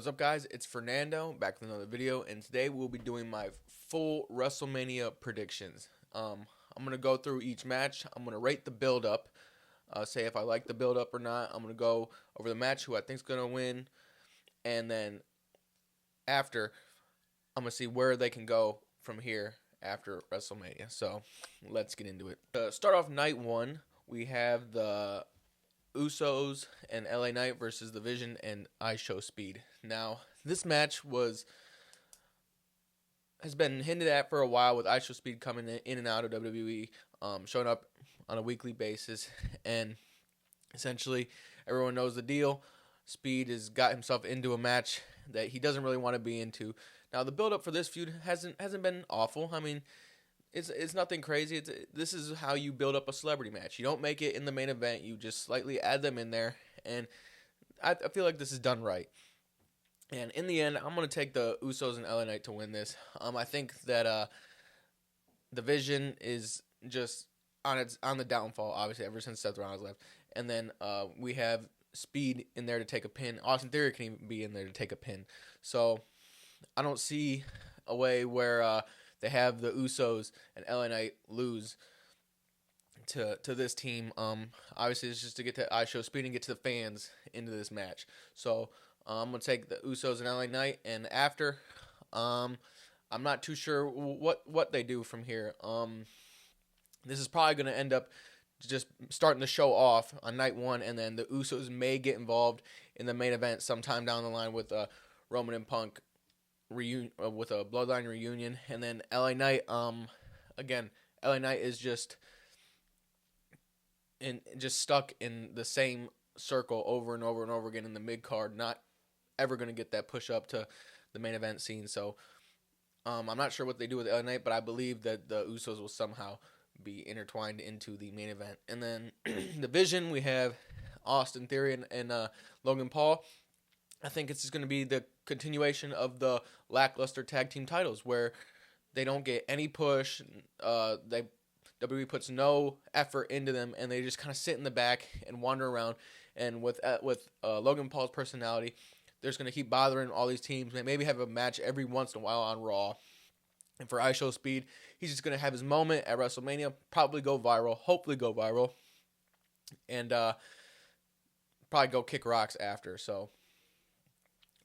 What's up, guys? It's Fernando back with another video, and today we'll be doing my full WrestleMania predictions. I'm gonna go through each match. I'm gonna rate the build-up, say if I like the build-up or not. I'm gonna go over the match, who I think's gonna win, and then after, I'm gonna see where they can go from here after WrestleMania. So let's get into it. Start off night one. We have the Usos and LA Knight versus The Vision and Speed. Now, this match has been hinted at for a while, with Speed coming in and out of WWE, showing up on a weekly basis, and essentially everyone knows the deal. Speed has got himself into a match that he doesn't really want to be into. Now, the build up for this feud hasn't been awful. I mean, it's nothing crazy. This is how you build up a celebrity match. You don't make it in the main event. You just slightly add them in there, and I feel like this is done right. And in the end, I'm gonna take the Usos and LA Knight to win this. I think that the Vision is just on the downfall, obviously, ever since Seth Rollins left. And then we have Speed in there to take a pin. Austin Theory can even be in there to take a pin. So I don't see a way where they have the Usos and LA Knight lose to this team. Obviously, it's just to get to Speed and get to the fans into this match. So I'm going to take the Usos and LA Knight. And after, I'm not too sure what they do from here. This is probably going to end up just starting the show off on night one, and then the Usos may get involved in the main event sometime down the line with Roman and Punk with a Bloodline reunion. And then LA Knight, again, LA Knight is just stuck in the same circle over and over and over again in the mid card, not ever going to get that push up to the main event scene. So I'm not sure what they do with LA Knight, but I believe that the Usos will somehow be intertwined into the main event. And then the Vision, we have Austin Theory and Logan Paul. I think it's just going to be the continuation of the lackluster tag team titles, where they don't get any push. WWE puts no effort into them, and they just kind of sit in the back and wander around. And with Logan Paul's personality, they're just going to keep bothering all these teams. They maybe have a match every once in a while on Raw. And for Speed, he's just going to have his moment at WrestleMania, probably go viral, hopefully go viral, and probably go kick rocks after. So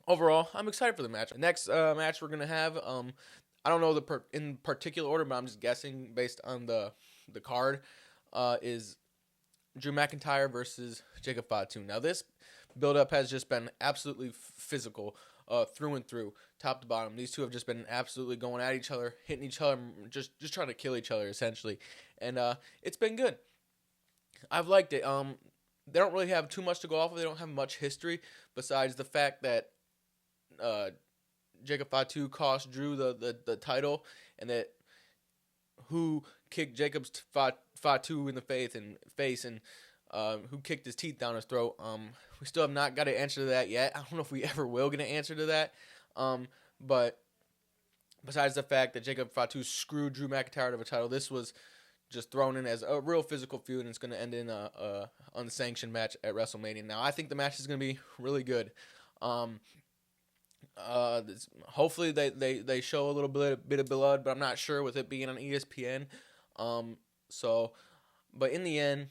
overall, I'm excited for the match. The next match we're going to have, I don't know in particular order, but I'm just guessing based on the card, is Drew McIntyre versus Jacob Fatu. Now, this build-up has just been absolutely physical through and through, top to bottom. These two have just been absolutely going at each other, hitting each other, just trying to kill each other, essentially. And it's been good. I've liked it. They don't really have too much to go off of. They don't have much history besides the fact that Jacob Fatu cost Drew the title, and that who kicked Jacob's Fatu in the face and who kicked his teeth down his throat. We still have not got an answer to that yet. I don't know if we ever will get an answer to that. But besides the fact that Jacob Fatu screwed Drew McIntyre out of a title, this was just thrown in as a real physical feud, and it's going to end in a unsanctioned match at WrestleMania. Now, I think the match is going to be really good. Hopefully they show a little bit of blood, but I'm not sure with it being on ESPN. But in the end,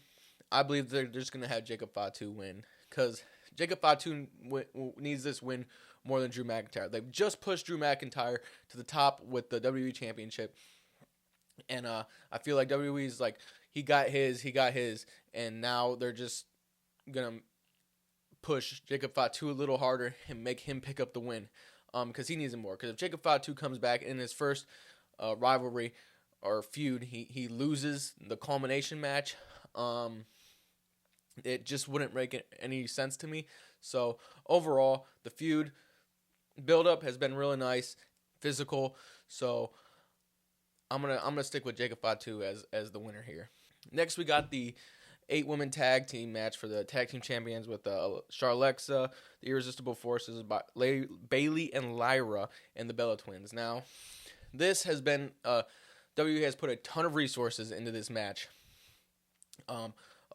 I believe they're just going to have Jacob Fatu win, because Jacob Fatu needs this win more than Drew McIntyre. They've just pushed Drew McIntyre to the top with the WWE Championship, and I feel like WWE's like, he got his, and now they're just going to push Jacob Fatu a little harder and make him pick up the win, because he needs it more. Because if Jacob Fatu comes back in his first rivalry or feud, he loses the culmination match, it just wouldn't make any sense to me. So overall, the feud build-up has been really nice, physical. So I'm gonna stick with Jacob Fatu as the winner here. Next, we got the 8-woman tag team match for the tag team champions with Charlexa, the Irresistible Forces, by Bailey and Lyra, and the Bella Twins. Now, this has been WWE has put a ton of resources into this match.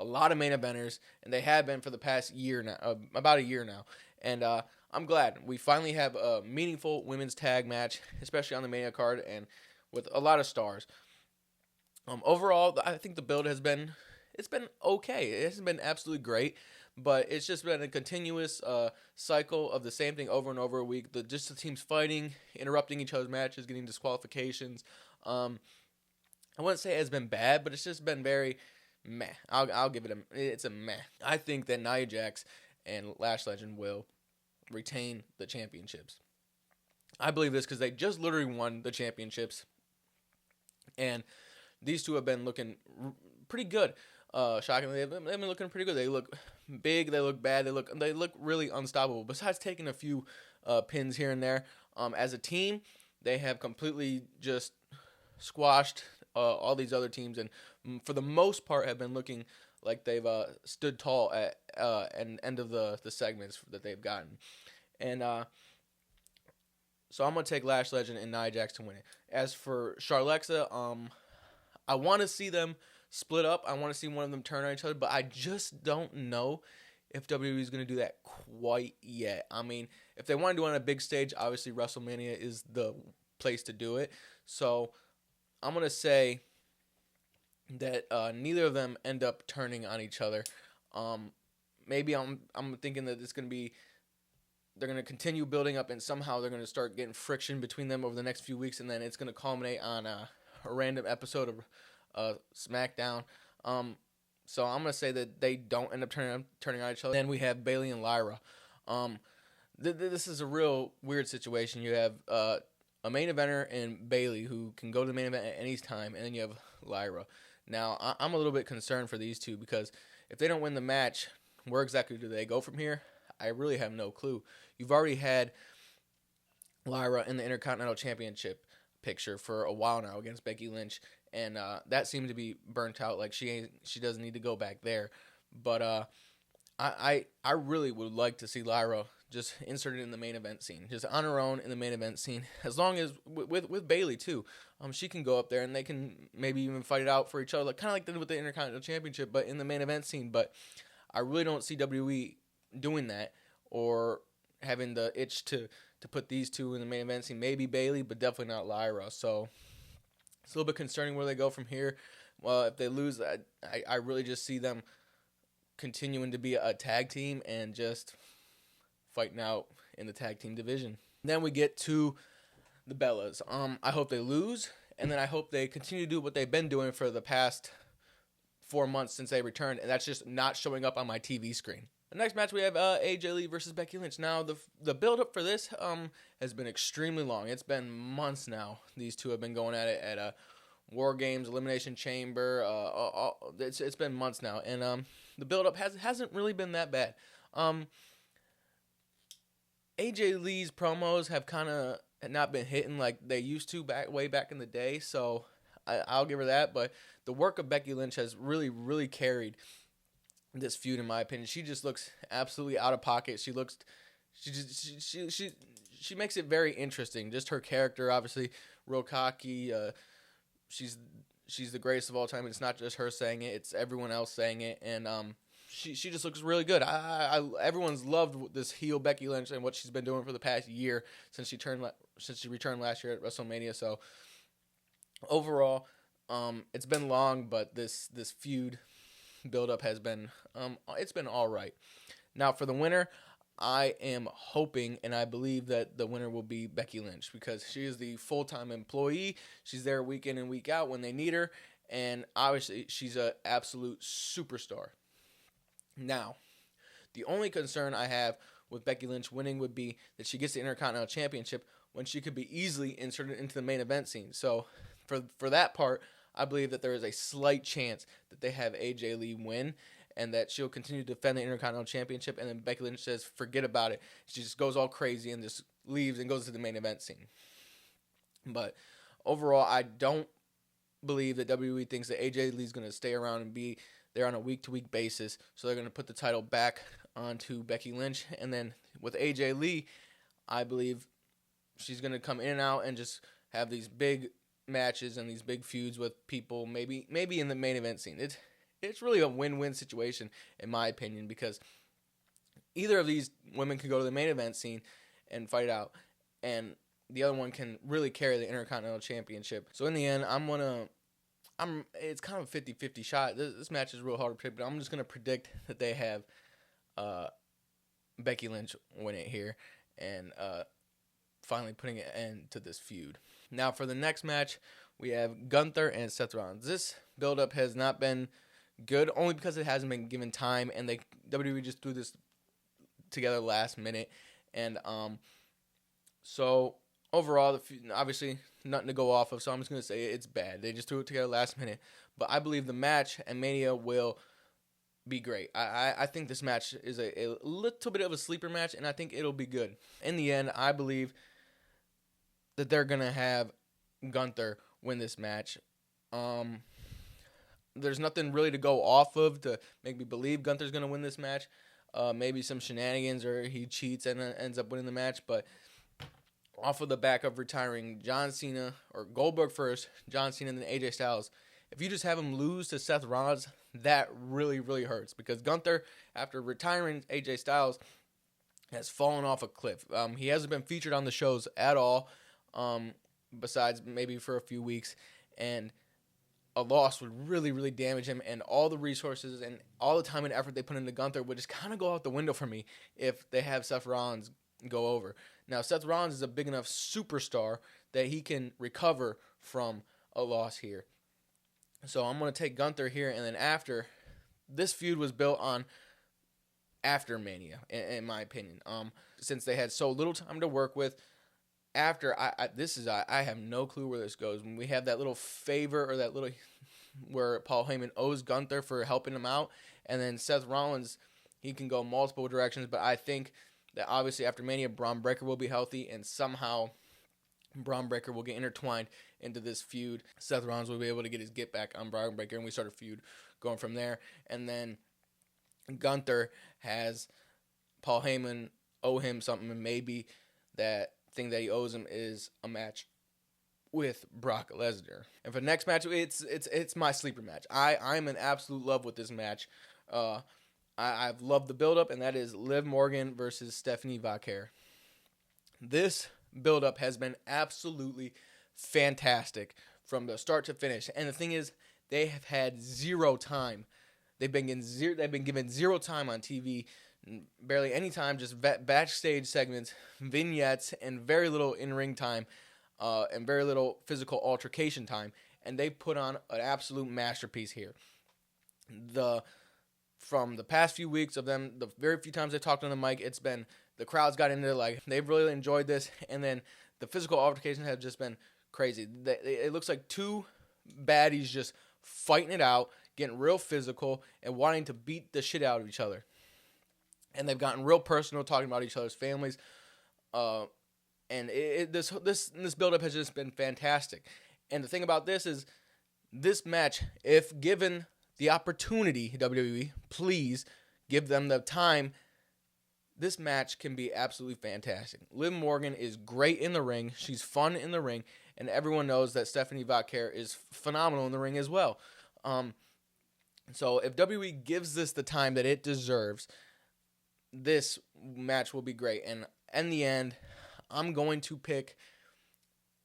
A lot of main eventers, and they have been for the past year now, about a year now. And I'm glad we finally have a meaningful women's tag match, especially on the Mania card and with a lot of stars. Overall, I think the build has been okay. It hasn't been absolutely great, but it's just been a continuous cycle of the same thing over and over a week. Just the teams fighting, interrupting each other's matches, getting disqualifications. I wouldn't say it's been bad, but it's just been very meh. I'll give it it's a meh. I think that Nia Jax and Lash Legend will retain the championships. I believe this because they just literally won the championships, and these two have been looking pretty good. Shockingly, they've been looking pretty good. They look big. They look bad. They look really unstoppable. Besides taking a few pins here and there, as a team, they have completely just squashed all these other teams, and for the most part, have been looking like they've stood tall at an end of the segments that they've gotten. And so I'm gonna take Lash Legend and Nia Jax to win it. As for Charlexa, I want to see them split up. I want to see one of them turn on each other, but I just don't know if WWE is going to do that quite yet. I mean, if they want to do it on a big stage, obviously WrestleMania is the place to do it. So I'm going to say that neither of them end up turning on each other. Maybe I'm thinking that it's going to be, they're going to continue building up, and somehow they're going to start getting friction between them over the next few weeks, and then it's going to culminate on a random episode of SmackDown. So I'm going to say that they don't end up turning on each other. Then we have Bayley and Lyra. This is a real weird situation. You have a main eventer in Bayley who can go to the main event at any time, and then you have Lyra. Now, I'm a little bit concerned for these two because if they don't win the match, where exactly do they go from here? I really have no clue. You've already had Lyra in the Intercontinental Championship picture for a while now against Becky Lynch, and that seemed to be burnt out. Like she doesn't need to go back there. But I really would like to see Lyra just inserted in the main event scene, just on her own in the main event scene. As long as with Bayley too, she can go up there and they can maybe even fight it out for each other, like kind of like they did with the Intercontinental Championship, but in the main event scene. But I really don't see WWE doing that or having the itch to put these two in the main event scene. Maybe Bayley, but definitely not Lyra. So it's a little bit concerning where they go from here. Well, if they lose, I really just see them continuing to be a tag team and just fighting out in the tag team division. Then we get to the Bellas. I hope they lose, and then I hope they continue to do what they've been doing for the past 4 months since they returned, and that's just not showing up on my TV screen. The next match we have AJ Lee versus Becky Lynch. Now the build up for this has been extremely long. It's been months now. These two have been going at it at War Games, Elimination Chamber. It's been months now, and the build up hasn't really been that bad. AJ Lee's promos have kind of not been hitting like they used to way back in the day, so I'll give her that. But the work of Becky Lynch has really carried this feud, in my opinion. She just looks absolutely out of pocket. She makes it very interesting. Just her character, obviously, real cocky. She's the greatest of all time. It's not just her saying it; it's everyone else saying it, and she just looks really good. Everyone's loved this heel Becky Lynch and what she's been doing for the past year since she returned last year at WrestleMania. So overall, it's been long, but this feud build-up has been it's been all right. Now for the winner, I am hoping and I believe that the winner will be Becky Lynch because she is the full-time employee. She's there week in and week out when they need her, and obviously she's an absolute superstar. Now, the only concern I have with Becky Lynch winning would be that she gets the Intercontinental Championship when she could be easily inserted into the main event scene. So for that part, I believe that there is a slight chance that they have AJ Lee win and that she'll continue to defend the Intercontinental Championship, and then Becky Lynch says, forget about it. She just goes all crazy and just leaves and goes to the main event scene. But overall, I don't believe that WWE thinks that AJ Lee's going to stay around and be there on a week-to-week basis, so they're going to put the title back onto Becky Lynch. And then with AJ Lee, I believe she's going to come in and out and just have these big matches and these big feuds with people, maybe in the main event scene. It's really a win-win situation in my opinion, because either of these women could go to the main event scene and fight out, and the other one can really carry the Intercontinental Championship. So in the end, it's kind of a 50-50 shot. This match is real hard to predict, but I'm just going to predict that they have Becky Lynch win it here and finally putting an end to this feud. Now for the next match, we have Gunther and Seth Rollins. This build-up has not been good, only because it hasn't been given time, and WWE just threw this together last minute. And so overall, obviously nothing to go off of, so I'm just going to say it's bad. They just threw it together last minute. But I believe the match at Mania will be great. I think this match is a little bit of a sleeper match, and I think it'll be good. In the end, I believe that they're going to have Gunther win this match. There's nothing really to go off of to make me believe Gunther's going to win this match. Maybe some shenanigans or he cheats and ends up winning the match, but off of the back of retiring John Cena, or Goldberg first, John Cena, and then AJ Styles, if you just have him lose to Seth Rollins, that really, really hurts, because Gunther, after retiring AJ Styles, has fallen off a cliff. He hasn't been featured on the shows at all, besides maybe for a few weeks, and a loss would really, really damage him, and all the resources and all the time and effort they put into Gunther would just kind of go out the window for me if they have Seth Rollins go over. Now, Seth Rollins is a big enough superstar that he can recover from a loss here. So I'm going to take Gunther here, and then after, this feud was built on after Mania, in my opinion. Since they had so little time to work with, after, I have no clue where this goes. When we have that little favor, or that little, where Paul Heyman owes Gunther for helping him out, and then Seth Rollins, he can go multiple directions, but I think that obviously after Mania, Braun Breaker will be healthy, and somehow Braun Breaker will get intertwined into this feud. Seth Rollins will be able to get his get back on Braun Breaker, and we start a feud going from there. And then Gunther has Paul Heyman owe him something, and maybe that thing that he owes him is a match with Brock Lesnar. And for the next match, it's my sleeper match. I'm in absolute love with this match. I've loved the build-up, and that is Liv Morgan versus Stephanie Vaquer. This build-up has been absolutely fantastic from the start to finish. And the thing is, they have had zero time. They've been given zero time on TV, barely any time, just backstage segments, vignettes, and very little in-ring time, and very little physical altercation time. And they put on an absolute masterpiece here. From the past few weeks of them, the very few times they talked on the mic, it's been, the crowds got into it, like, they've really enjoyed this, and then the physical altercations have just been crazy. It looks like two baddies just fighting it out, getting real physical, and wanting to beat the shit out of each other. And they've gotten real personal, talking about each other's families, and this build-up has just been fantastic. And the thing about this is, this match, if given the opportunity, WWE, please give them the time, this match can be absolutely fantastic. Liv Morgan is great in the ring. She's fun in the ring. And everyone knows that Stephanie Vaquer is phenomenal in the ring as well. So if WWE gives this the time that it deserves, this match will be great. And in the end, I'm going to pick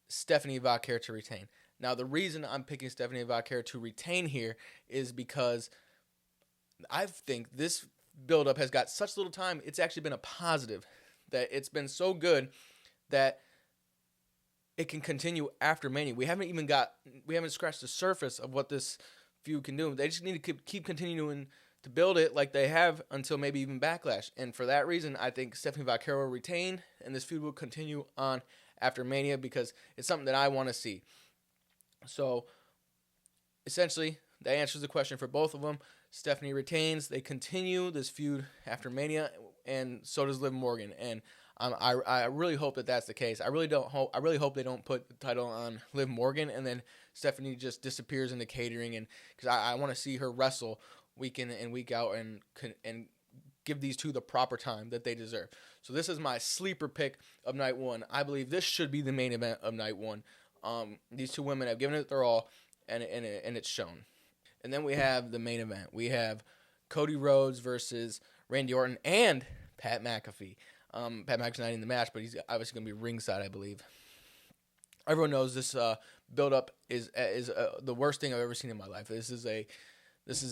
Stephanie Vaquer to retain. Now, the reason I'm picking Stephanie Vaquer to retain here is because I think this build-up has got such little time. It's actually been a positive, that it's been so good that it can continue after Mania. We haven't scratched the surface of what this feud can do. They just need to keep continuing to build it like they have until maybe even Backlash. And for that reason, I think Stephanie Vaquer will retain, and this feud will continue on after Mania, because it's something that I want to see. So, essentially, that answers the question for both of them. Stephanie retains. They continue this feud after Mania, and so does Liv Morgan. And I really hope that that's the case. I really hope they don't put the title on Liv Morgan, and then Stephanie just disappears into catering. And because I want to see her wrestle week in and week out, and give these two the proper time that they deserve. So this is my sleeper pick of night one. I believe this should be the main event of night one. These two women have given it their all, and it's shown. And then we have the main event. We have Cody Rhodes versus Randy Orton, and Pat McAfee. Pat McAfee's not in the match, but he's obviously going to be ringside, I believe. Everyone knows this build-up is the worst thing I've ever seen in my life. This is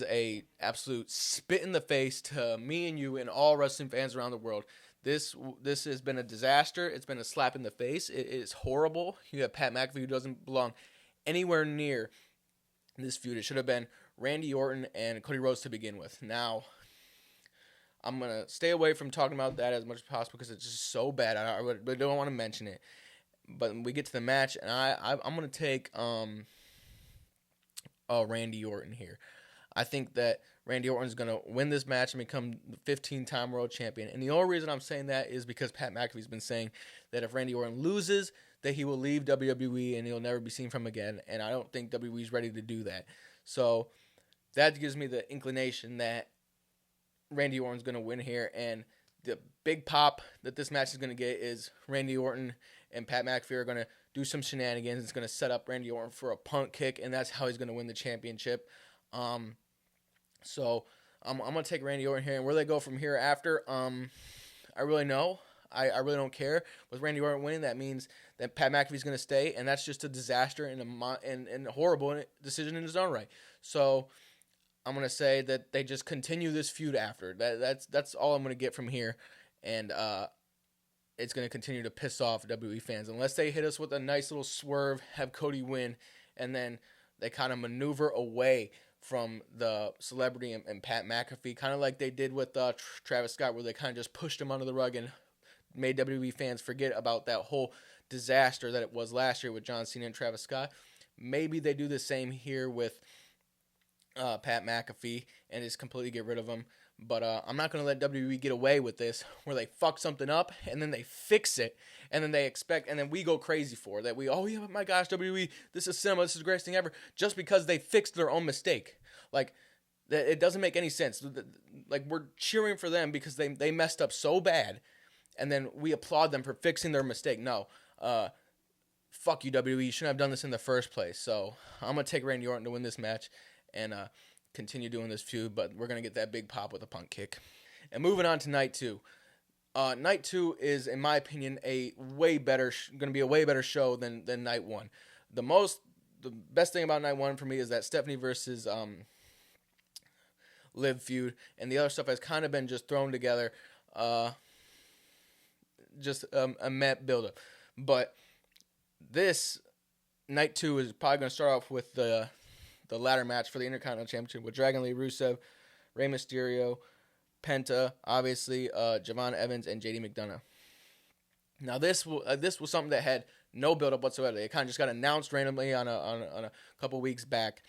a absolute spit in the face to me and you and all wrestling fans around the world. This has been a disaster. It's been a slap in the face. It is horrible. You have Pat McAfee, who doesn't belong anywhere near this feud. It should have been Randy Orton and Cody Rhodes to begin with. Now, I'm going to stay away from talking about that as much as possible because it's just so bad. I don't want to mention it. But we get to the match, and I'm going to take Randy Orton here. I think that Randy Orton's going to win this match and become the 15-time world champion. And the only reason I'm saying that is because Pat McAfee's been saying that if Randy Orton loses, that he will leave WWE and he'll never be seen from again. And I don't think WWE's ready to do that. So that gives me the inclination that Randy Orton's going to win here. And the big pop that this match is going to get is Randy Orton and Pat McAfee are going to do some shenanigans. It's going to set up Randy Orton for a punt kick, and that's how he's going to win the championship. So I'm going to take Randy Orton here, and where they go from here after, I really know. I really don't care. With Randy Orton winning, that means that Pat McAfee's going to stay, and that's just a disaster and a horrible decision in his own right. So I'm going to say that they just continue this feud after. That's all I'm going to get from here, and it's going to continue to piss off WWE fans unless they hit us with a nice little swerve, have Cody win, and then they kind of maneuver away from the celebrity and Pat McAfee, kind of like they did with Travis Scott, where they kind of just pushed him under the rug and made WWE fans forget about that whole disaster that it was last year with John Cena and Travis Scott. Maybe they do the same here with Pat McAfee and just completely get rid of him. But I'm not going to let WWE get away with this, where they fuck something up and then they fix it, and then they expect, and then we go crazy for it. That oh yeah, my gosh, WWE, this is cinema, this is the greatest thing ever, just because they fixed their own mistake. Like, it doesn't make any sense. Like, we're cheering for them because they messed up so bad, and then we applaud them for fixing their mistake. No, fuck you, WWE. You shouldn't have done this in the first place. So I'm going to take Randy Orton to win this match, and continue doing this feud, but we're going to get that big pop with a punt kick. And moving on to night two. Night two is, in my opinion, going to be a way better show than night one. The best thing about night one for me is that Stephanie versus Liv feud, and the other stuff has kind of been just thrown together, just a met buildup. But this night two is probably going to start off with the ladder match for the Intercontinental Championship with Dragon Lee, Rusev, Rey Mysterio, Penta, obviously Javon Evans, and JD McDonough. Now this was something that had no build-up whatsoever. It kind of just got announced randomly on a couple weeks back.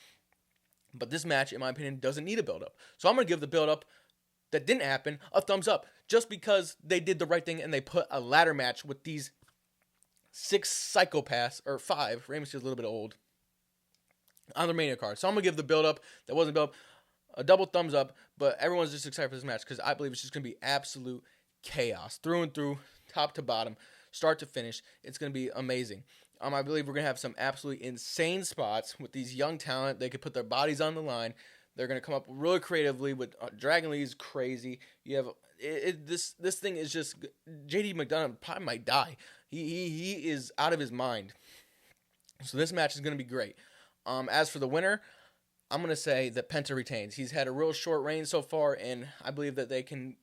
But this match, in my opinion, doesn't need a build-up. So I'm going to give the build-up that didn't happen a thumbs up, just because they did the right thing and they put a ladder match with these 6 psychopaths, or 5, Rey Mysterio's a little bit old, on the Mania card. So I'm going to give the build-up that wasn't build-up a double thumbs up, but everyone's just excited for this match because I believe it's just going to be absolute chaos through and through, top to bottom, start to finish. It's going to be amazing. I believe we're going to have some absolutely insane spots with these young talent. They could put their bodies on the line. They're going to come up really creatively with Dragon Lee is crazy. You have this thing is just, JD McDonough probably might die. He is out of his mind. So this match is going to be great. As for the winner, I'm going to say that Penta retains. He's had a real short reign so far, and I believe that they can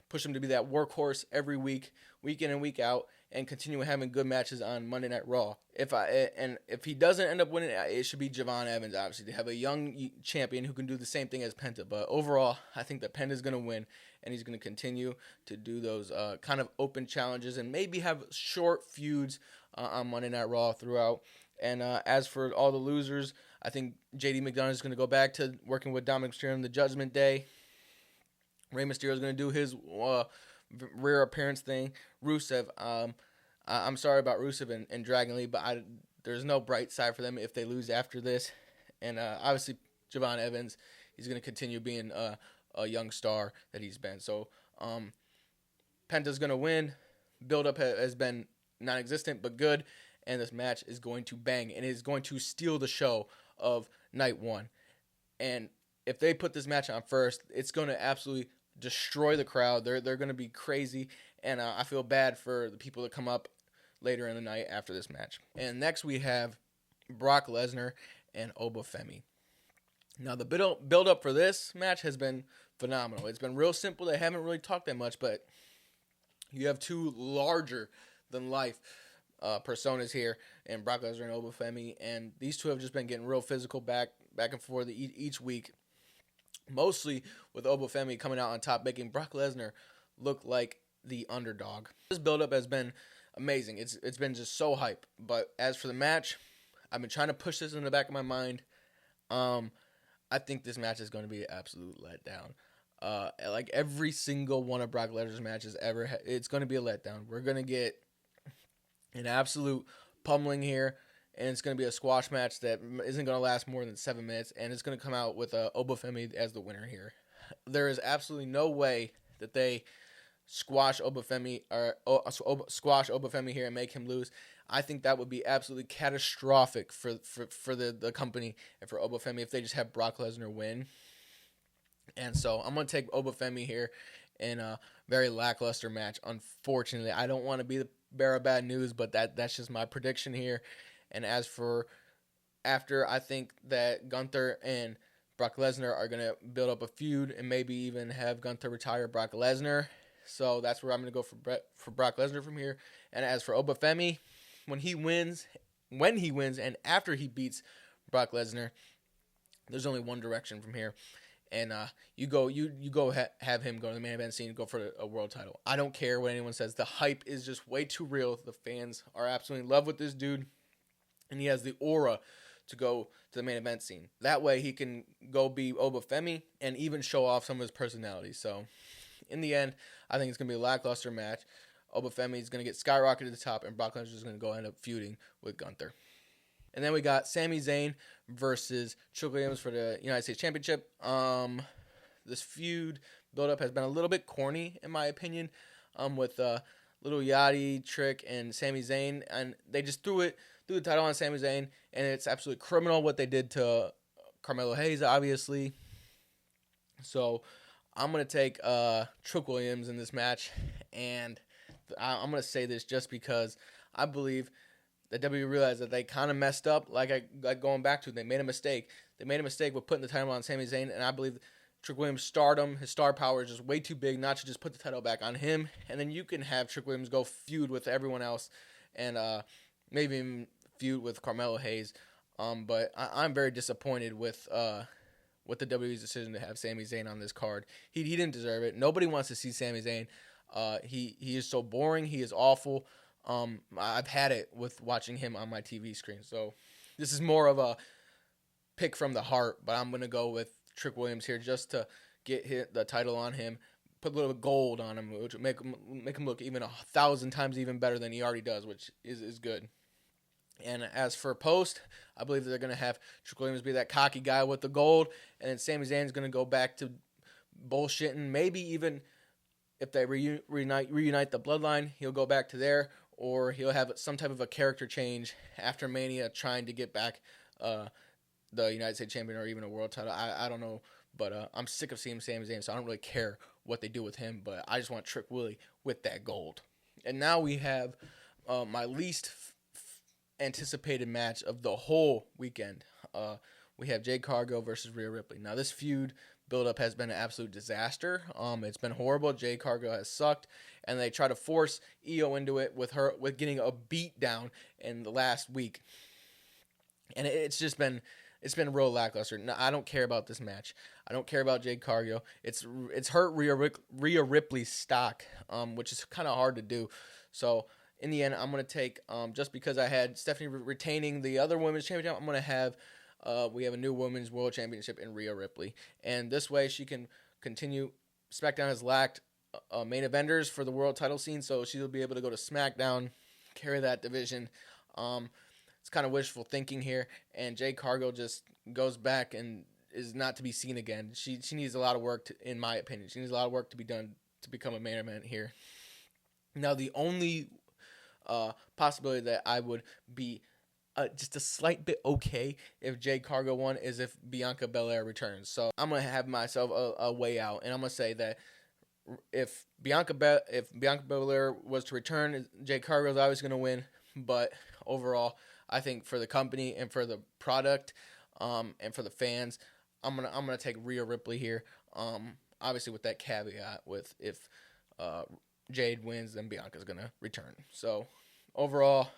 push him to be that workhorse every week, week in and week out, and continue having good matches on Monday Night Raw. If he doesn't end up winning, it should be Javon Evans, obviously, to have a young champion who can do the same thing as Penta. But overall, I think that Penta's going to win, and he's going to continue to do those kind of open challenges and maybe have short feuds on Monday Night Raw throughout. And as for all the losers, I think JD McDonough is going to go back to working with Dominic Mysterio on the Judgment Day. Rey Mysterio is going to do his rare appearance thing. Rusev, I'm sorry about Rusev and Dragon Lee, but there's no bright side for them if they lose after this. And obviously, Javon Evans, he's going to continue being a young star that he's been. So Penta's going to win. Build-up has been non-existent, but good. And this match is going to bang, and it is going to steal the show of night one. And if they put this match on first, it's going to absolutely destroy the crowd. They're going to be crazy, and I feel bad for the people that come up later in the night after this match. And next we have Brock Lesnar and Obafemi. Now the build up for this match has been phenomenal. It's been real simple. They haven't really talked that much, but you have two larger than life personas here, and Brock Lesnar and Obafemi, and these two have just been getting real physical back and forth each week. Mostly with Obafemi coming out on top, making Brock Lesnar look like the underdog. This build-up has been amazing. It's been just so hype. But as for the match, I've been trying to push this in the back of my mind. I think this match is going to be an absolute letdown. Like every single one of Brock Lesnar's matches ever, it's going to be a letdown. We're going to get an absolute pummeling here, and it's going to be a squash match that isn't going to last more than 7 minutes, and it's going to come out with Obafemi as the winner here. There is absolutely no way that they squash Obafemi here and make him lose. I think that would be absolutely catastrophic for the company and for Obafemi if they just have Brock Lesnar win. And so I'm going to take Obafemi here in a very lackluster match. Unfortunately, I don't want to be the bearer of bad news, but that's just my prediction here. And as for after, I think that Gunther and Brock Lesnar are going to build up a feud and maybe even have Gunther retire Brock Lesnar. So that's where I'm going to go for Brock Lesnar from here. And as for Obafemi, when he wins and after he beats Brock Lesnar, there's only one direction from here. And you go have him go to the main event scene and go for a world title. I don't care what anyone says. The hype is just way too real. The fans are absolutely in love with this dude, and he has the aura to go to the main event scene. That way he can go be Obafemi and even show off some of his personality. So in the end, I think it's going to be a lackluster match. Obafemi is going to get skyrocketed to the top, and Brock Lesnar is going to go end up feuding with Gunther. And then we got Sami Zayn versus Trick Williams for the United States Championship. This feud build-up has been a little bit corny, in my opinion, with Little Yachty, Trick, and Sami Zayn. And they just threw the title on Sami Zayn, and it's absolutely criminal what they did to Carmelo Hayes, obviously. So I'm going to take Trick Williams in this match, and I'm going to say this just because I believe that WWE realized that they kind of messed up, like going back to, they made a mistake. They made a mistake with putting the title on Sami Zayn, and I believe Trick Williams' stardom, his star power is just way too big not to just put the title back on him, and then you can have Trick Williams go feud with everyone else, and maybe even feud with Carmelo Hayes. But I'm very disappointed with the WWE's decision to have Sami Zayn on this card. He didn't deserve it. Nobody wants to see Sami Zayn. He is so boring. He is awful. I've had it with watching him on my TV screen. So this is more of a pick from the heart, but I'm going to go with Trick Williams here just to get the title on him, put a little gold on him, which would make him look even 1,000 times even better than he already does, which is good. And as for post, I believe that they're going to have Trick Williams be that cocky guy with the gold, and then Sami Zayn is going to go back to bullshitting. Maybe even if they reunite the bloodline, he'll go back to there, or he'll have some type of a character change after Mania trying to get back the United States champion or even a world title. I don't know, but I'm sick of seeing Sami Zayn, so I don't really care what they do with him, but I just want Trick Willie with that gold. And now we have my least anticipated match of the whole weekend. We have Jade Cargill versus Rhea Ripley. Now this feud build-up has been an absolute disaster. It's been horrible. Jade Cargill has sucked, and they try to force Io into it with getting a beat down in the last week, and it's been real lackluster. No, I don't care about this match. I don't care about Jade Cargill. It's hurt Rhea Ripley's stock, which is kind of hard to do. So in the end, I'm going to take, just because I had Stephanie retaining the other women's championship, I'm going to have, we have a new women's world championship in Rhea Ripley. And this way she can continue. SmackDown has lacked main eventers for the world title scene, so she'll be able to go to SmackDown, carry that division. It's kind of wishful thinking here, and Jade Cargill just goes back and is not to be seen again. She needs a lot of work, in my opinion. She needs a lot of work to be done to become a main event here. Now, the only possibility that I would be just a slight bit okay if Jade Cargill won is if Bianca Belair returns. So I'm going to have myself a way out, and I'm going to say that if Bianca Belair was to return, Jade Cargill's obviously going to win. But overall, I think for the company and for the product, and for the fans, I'm gonna take Rhea Ripley here. Obviously with that caveat, with if Jade wins, then Bianca's gonna return. So overall,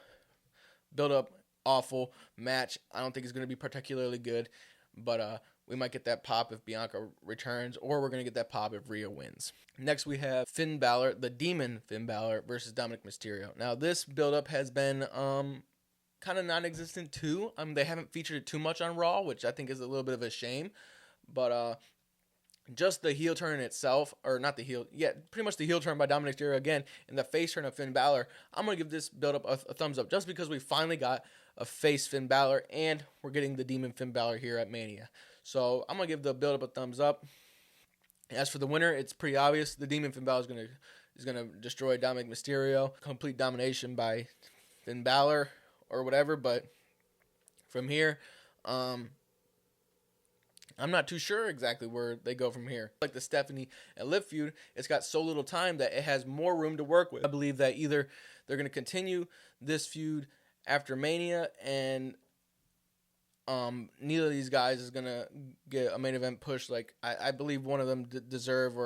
build up awful match. I don't think it's gonna be particularly good, but we might get that pop if Bianca returns, or we're going to get that pop if Rhea wins. Next, we have Finn Balor, the Demon Finn Balor, versus Dominic Mysterio. Now, this build-up has been kind of non-existent, too. They haven't featured it too much on Raw, which I think is a little bit of a shame. But just the heel turn itself, or not the heel, yeah, pretty much the heel turn by Dominic Mysterio again, and the face turn of Finn Balor, I'm going to give this build-up a thumbs up, just because we finally got a face Finn Balor, and we're getting the Demon Finn Balor here at Mania. So I'm going to give the build-up a thumbs up. As for the winner, it's pretty obvious. The Demon Finn Balor is gonna destroy Dominic Mysterio. Complete domination by Finn Balor or whatever. But from here, I'm not too sure exactly where they go from here. Like the Stephanie and Liv feud, it's got so little time that it has more room to work with. I believe that either they're going to continue this feud after Mania, and neither of these guys is going to get a main event push like I believe one of them deserve,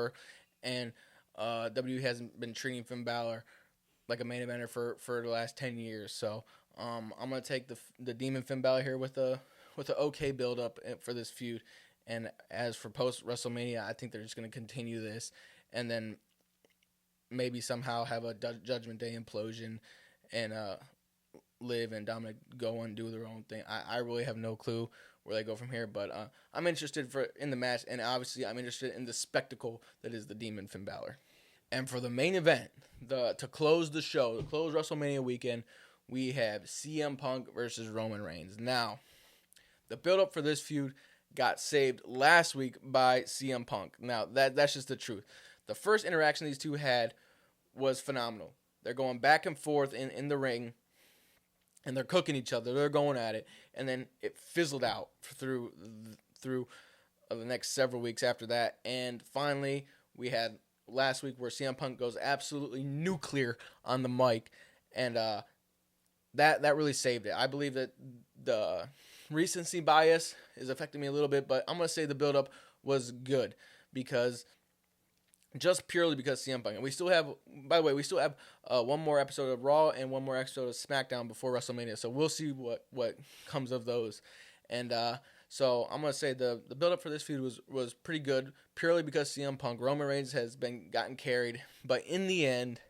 and WWE hasn't been treating Finn Balor like a main eventer for the last 10 years. So I'm going to take the Demon Finn Balor here with a okay build up for this feud. And as for post WrestleMania, I think they're just going to continue this, and then maybe somehow have a Judgment Day implosion, and Liv and Dominic go and do their own thing. I really have no clue where they go from here, but I'm interested in the match, and obviously I'm interested in the spectacle that is the Demon Finn Balor. And for the main event, to close the show, to close WrestleMania weekend, we have CM Punk versus Roman Reigns. Now, the build-up for this feud got saved last week by CM Punk. Now, that's just the truth. The first interaction these two had was phenomenal. They're going back and forth in the ring, and they're cooking each other. They're going at it, and then it fizzled out through the next several weeks after that. And finally, we had last week where CM Punk goes absolutely nuclear on the mic, and that really saved it. I believe that the recency bias is affecting me a little bit, but I'm going to say the build-up was good just purely because CM Punk. And we still have, by the way, one more episode of Raw and one more episode of SmackDown before WrestleMania, so we'll see what comes of those. And so I'm going to say the build-up for this feud was pretty good, purely because CM Punk. Roman Reigns has gotten carried, but in the end,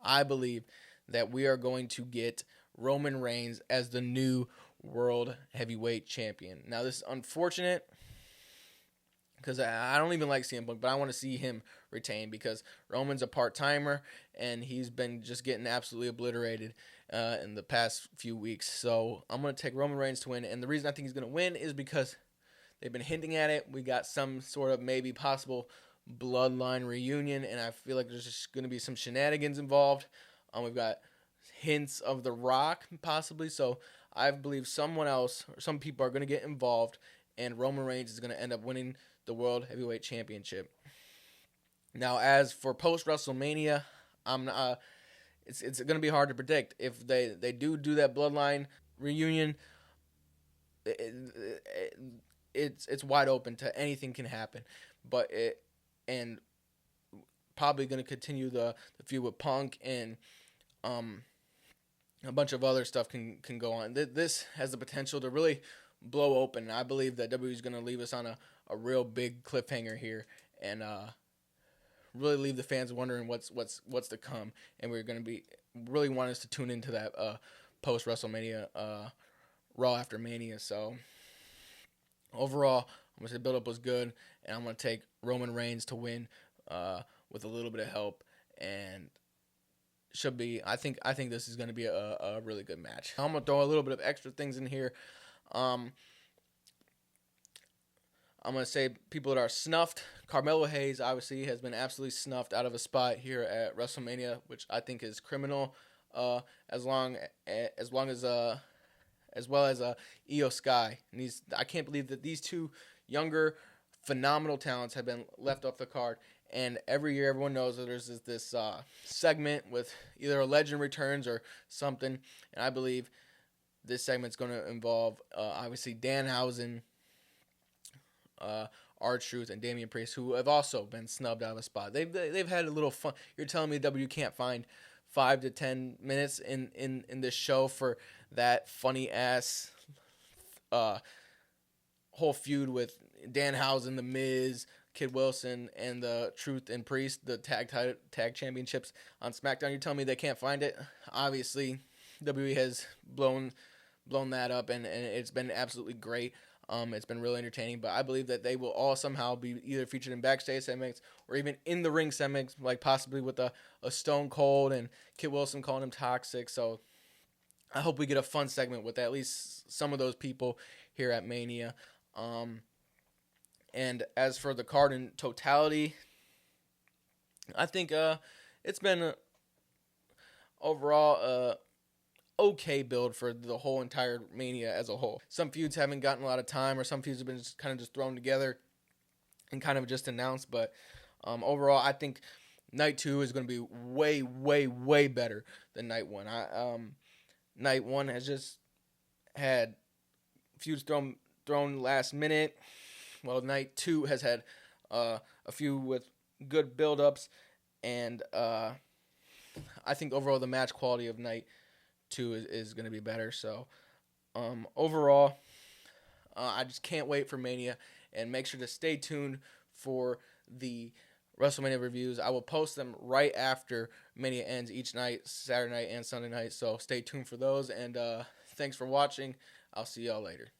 I believe that we are going to get Roman Reigns as the new World Heavyweight Champion. Now, this is unfortunate because I don't even like CM Punk, but I want to see him retain because Roman's a part-timer, and he's been just getting absolutely obliterated in the past few weeks. So I'm going to take Roman Reigns to win, and the reason I think he's going to win is because they've been hinting at it. We got some sort of maybe possible bloodline reunion, and I feel like there's just going to be some shenanigans involved. We've got hints of The Rock, possibly, so I believe someone else or some people are going to get involved, and Roman Reigns is going to end up winning the World Heavyweight Championship. Now, as for post-WrestleMania, it's going to be hard to predict. If they do that bloodline reunion, it's wide open to anything can happen. But and probably going to continue the feud with Punk, and a bunch of other stuff can go on. This has the potential to really blow open. I believe that WWE is going to leave us on a real big cliffhanger here, and really leave the fans wondering what's to come. And we're going to be really want us to tune into that post WrestleMania Raw after Mania. So overall, I'm going to say the build up was good, and I'm going to take Roman Reigns to win with a little bit of help, and should be. I think this is going to be a really good match. I'm going to throw a little bit of extra things in here. I'm going to say people that are snuffed. Carmelo Hayes obviously has been absolutely snuffed out of a spot here at WrestleMania, which I think is criminal. As well as Io Sky. And I can't believe that these two younger, phenomenal talents have been left off the card. And every year, everyone knows that there's this segment with either a legend returns or something. And I believe this segment's going to involve obviously Danhausen, uh, R-Truth, and Damian Priest, who have also been snubbed out of a spot. They've had a little fun. You're telling me W can't find 5 to 10 minutes in this show for that funny ass whole feud with Danhausen, The Miz, Kid Wilson, and the Truth and Priest, the tag championships on SmackDown. You're telling me they can't find it? Obviously, WWE has blown that up, and it's been absolutely great. It's been really entertaining, but I believe that they will all somehow be either featured in backstage segments or even in the ring segments, like possibly with a Stone Cold and Kid Wilson calling him toxic. So I hope we get a fun segment with at least some of those people here at Mania. And as for the card in totality, I think it's been overall okay build for the whole entire Mania as a whole. Some feuds haven't gotten a lot of time, or some feuds have been just kind of just thrown together and kind of just announced. But overall, I think Night 2 is going to be way, way, way better than Night 1. Night 1 has just had feuds thrown last minute. Well, Night 2 has had a few with good build-ups, and I think overall the match quality of Night 2 is going to be better. So overall, I just can't wait for Mania, and make sure to stay tuned for the WrestleMania reviews. I will post them right after Mania ends each night, Saturday night and Sunday night. So stay tuned for those, and thanks for watching. I'll see y'all later.